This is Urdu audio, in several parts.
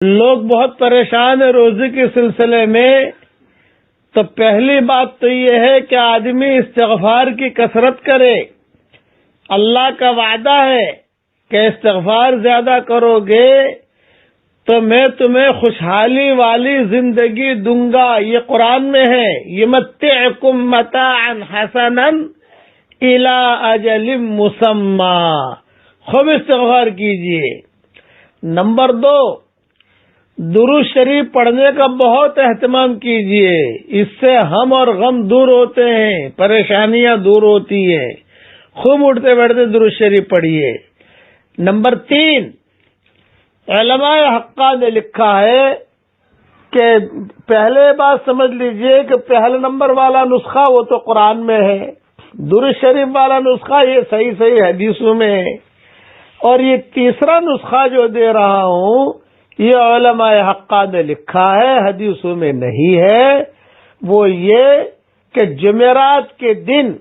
لوگ بہت پریشان ہیں روزی کے سلسلے میں، تو پہلی بات تو یہ ہے کہ آدمی استغفار کی کثرت کرے۔ اللہ کا وعدہ ہے کہ استغفار زیادہ کرو گے تو میں تمہیں خوشحالی والی زندگی دوں گا، یہ قرآن میں ہے، یمتعکم متاعا حسنا الی اجل مسمی۔ خوب استغفار کیجئے۔ نمبر 2، درود شریف پڑھنے کا بہت اہتمام کیجئے، اس سے ہم اور غم دور ہوتے ہیں، پریشانیاں دور ہوتی ہیں۔ خوب اٹھتے بیٹھتے درود شریف پڑھیے۔ نمبر 3، علماء حقہ نے لکھا ہے کہ پہلے بات سمجھ لیجئے کہ پہلے نمبر والا نسخہ وہ تو قرآن میں ہے، درود شریف والا نسخہ یہ صحیح حدیثوں میں ہے، اور یہ تیسرا نسخہ جو دے رہا ہوں یہ علماء حقہ نے لکھا ہے، حدیثوں میں نہیں ہے۔ وہ یہ کہ جمعرات کے دن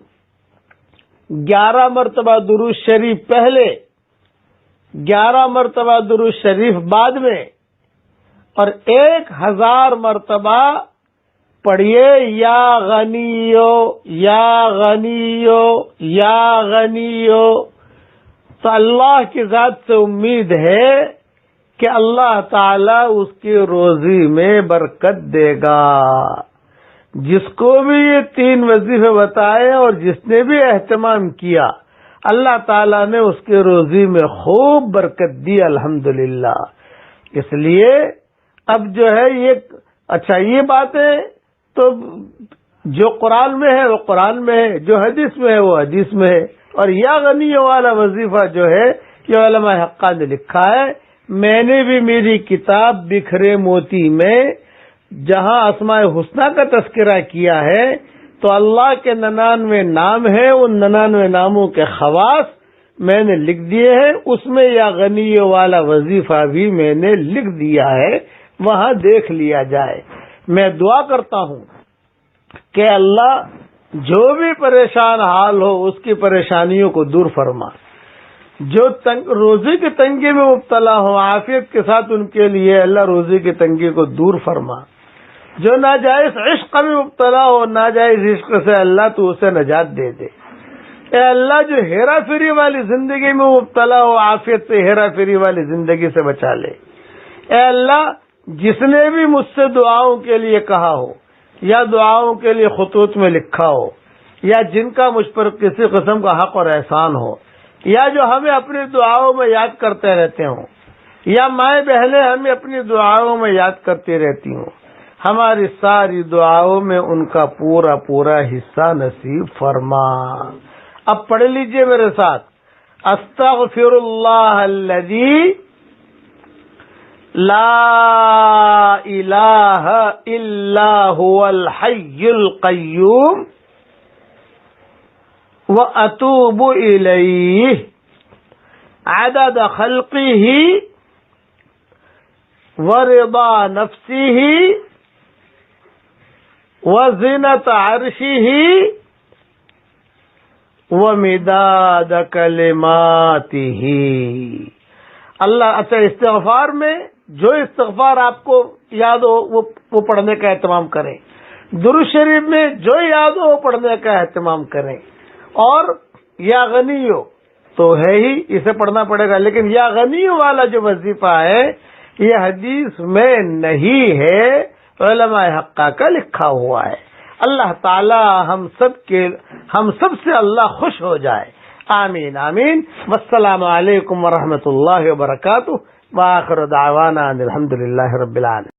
11 مرتبہ درود شریف پہلے، 11 مرتبہ درود شریف بعد میں، اور 1000 مرتبہ پڑھیے یا غنیو یا غنیو یا غنیو۔ تو اللہ کی ذات سے امید ہے کہ اللہ تعالی اس کی روزی میں برکت دے گا۔ جس کو بھی یہ 3 وظیفے بتائے اور جس نے بھی اہتمام کیا، اللہ تعالیٰ نے اس کی روزی میں خوب برکت دی، الحمدللہ۔ اس لیے اب جو ہے یہ باتیں تو جو قرآن میں ہے وہ قرآن میں ہے، جو حدیث میں ہے وہ حدیث میں ہے، اور یا غنی والا وظیفہ جو ہے یہ علماء حقہ نے لکھا ہے۔ میں نے بھی میری کتاب بکھرے موتی میں جہاں اسماء الحسنی کا تذکرہ کیا ہے تو اللہ کے 99 نام ہیں، ان 99 ناموں کے خواص میں نے لکھ دیے ہیں، اس میں یا غنی والا وظیفہ بھی میں نے لکھ دیا ہے، وہاں دیکھ لیا جائے۔ میں دعا کرتا ہوں کہ اللہ جو بھی پریشان حال ہو اس کی پریشانیوں کو دور فرما، جو روزی کی تنگی میں مبتلا ہو عافیت کے ساتھ ان کے لیے اللہ روزی کی تنگی کو دور فرما، جو ناجائز عشق میں مبتلا ہو ناجائز عشق سے اللہ تو اسے نجات دے دے۔ اے اللہ جو ہیرا پھیری والی زندگی میں مبتلا ہو عافیت سے ہیرا پھیری والی زندگی سے بچا لے۔ اے اللہ جس نے بھی مجھ سے دعاؤں کے لیے کہا ہو یا دعاؤں کے لیے خطوط میں لکھا ہو، یا جن کا مجھ پر کسی قسم کا حق اور احسان ہو، یا جو ہمیں اپنی دعاؤں میں یاد کرتے رہتے ہوں، یا مائیں بہنیں ہمیں اپنی دعاؤں میں یاد کرتی رہتی ہوں، ہماری ساری دعاؤں میں ان کا پورا پورا حصہ نصیب فرما۔ اب پڑھ لیجئے میرے ساتھ، استغفر اللہ الذی لا الہ الا هو الحی القیوم واتوب الیہ عدد خلقہ ورضا نفسہ وزنت عرشہ ومداد کلماتہ۔ اللہ اچھا استغفار میں جو استغفار آپ کو یاد ہو وہ پڑھنے کا اہتمام کریں، درود شریف میں جو یاد ہو وہ پڑھنے کا اہتمام کریں، اور یا غنیو تو ہے ہی اسے پڑھنا پڑے گا، لیکن یا غنیو والا جو وظیفہ ہے یہ حدیث میں نہیں ہے، علماء حقہ کا لکھا ہوا ہے۔ اللہ تعالی ہم سب سے اللہ خوش ہو جائے، آمین آمین۔ والسلام علیکم ورحمۃ اللہ وبرکاتہ، وآخر دعوانا ان الحمد للہ رب العالمین۔